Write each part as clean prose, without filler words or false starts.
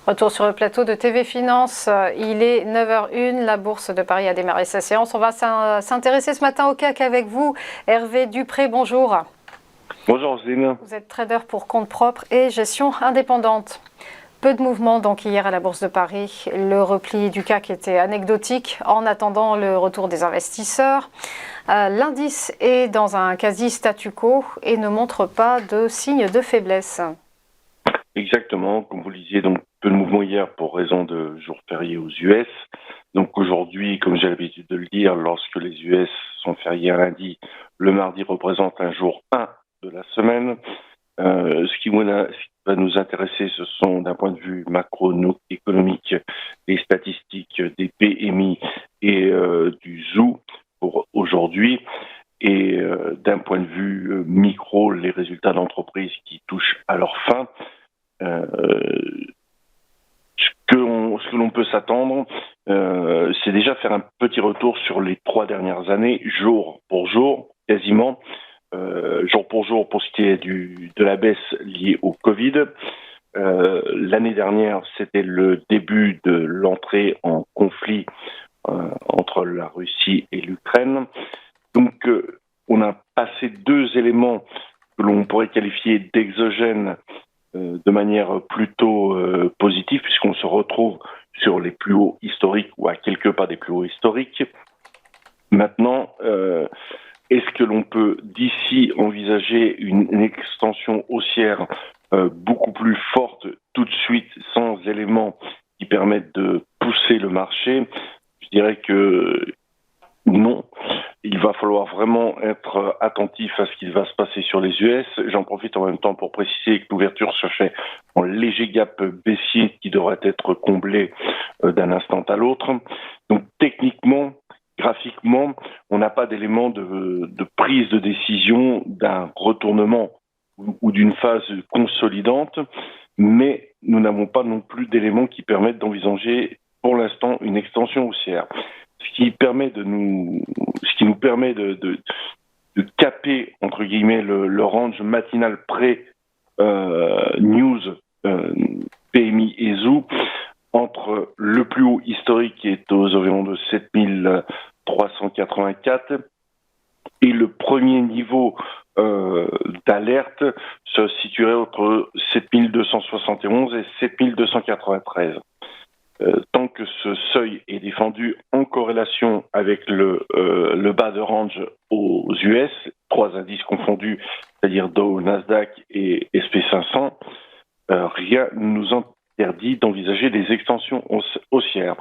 Retour sur le plateau de TV Finance, il est 9h01, la Bourse de Paris a démarré sa séance. On va s'intéresser ce matin au CAC avec vous. Hervé Dupré, bonjour. Bonjour Zine. Vous êtes trader pour compte propre et gestion indépendante. Peu de mouvements donc hier à la Bourse de Paris. Le repli du CAC était anecdotique en attendant le retour des investisseurs. L'indice est dans un quasi statu quo et ne montre pas de signe de faiblesse. Exactement, comme vous le disiez, donc peu de mouvement hier pour raison de jour férié aux US. Donc aujourd'hui, comme j'ai l'habitude de le dire, lorsque les US sont fériés un lundi, le mardi représente un jour 1 de la semaine. Ce qui va nous intéresser, ce sont d'un point de vue macroéconomique les statistiques des PMI et du ZOO pour aujourd'hui. Et d'un point de vue micro, les résultats d'entreprises qui touchent à leur fin. Ce que l'on peut s'attendre, c'est déjà faire un petit retour sur les 3 dernières années, jour pour jour, quasiment, jour pour jour pour ce qui est de la baisse liée au Covid. L'année dernière, c'était le début de l'entrée en conflit entre la Russie et l'Ukraine. Donc, on a passé 2 éléments que l'on pourrait qualifier d'exogènes de manière plutôt positive, puisqu'on se retrouve sur les plus hauts historiques ou à quelques pas des plus hauts historiques. Maintenant, est-ce que l'on peut d'ici envisager une extension haussière beaucoup plus forte tout de suite, sans éléments qui permettent de pousser le marché? Je dirais que non. Il va falloir vraiment être attentif à ce qui va se passer sur les US. J'en profite en même temps pour préciser que l'ouverture se fait en léger gap baissier qui devrait être comblé d'un instant à l'autre. Donc techniquement, graphiquement, on n'a pas d'éléments de prise de décision d'un retournement ou d'une phase consolidante, mais nous n'avons pas non plus d'éléments qui permettent d'envisager pour l'instant une extension haussière. Ce qui nous permet de caper, entre guillemets, le range matinal pré-news PMI et ZOO entre le plus haut historique qui est aux environs de 7384 et le premier niveau d'alerte se situerait entre 7271 et 7293. Tant que ce seuil est défendu en corrélation avec le bas de range aux US, 3 indices confondus, c'est-à-dire Dow, Nasdaq et SP500, rien ne nous interdit d'envisager des extensions haussières.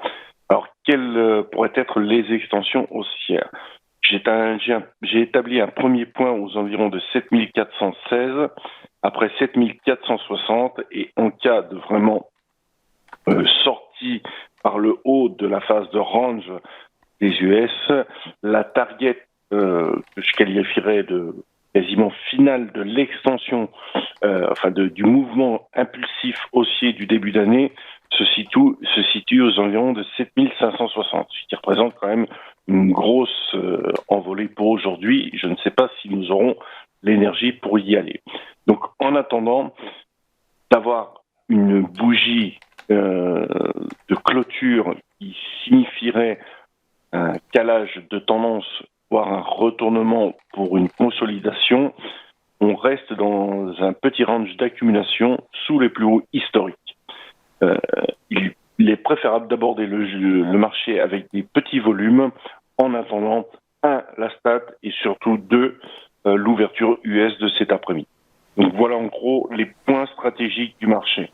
Alors, quelles pourraient être les extensions haussières ? J'ai établi un premier point aux environs de 7416, après 7460, et en cas de vraiment sortie par le haut de la phase de range des US, la target que je qualifierais de quasiment finale de l'extension, du mouvement impulsif haussier du début d'année se situe aux environs de 7560, ce qui représente quand même une grosse envolée pour aujourd'hui. Je ne sais pas si nous aurons l'énergie pour y aller. Donc en attendant d'avoir une bougie de clôture qui signifierait un calage de tendance, voire un retournement pour une consolidation, on reste dans un petit range d'accumulation sous les plus hauts historiques. Il est préférable d'aborder le marché avec des petits volumes en attendant, 1, la stat et surtout 2, l'ouverture US de cet après-midi. Donc voilà en gros les points stratégiques du marché.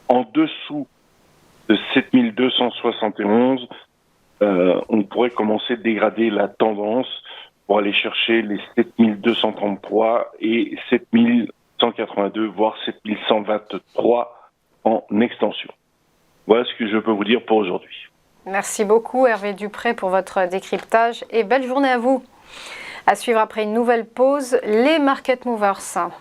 En dessous de 7271, on pourrait commencer à dégrader la tendance pour aller chercher les 7233 et 7182, voire 7123 en extension. Voilà ce que je peux vous dire pour aujourd'hui. Merci beaucoup Hervé Dupré pour votre décryptage et belle journée à vous. À suivre après une nouvelle pause, les Market Movers.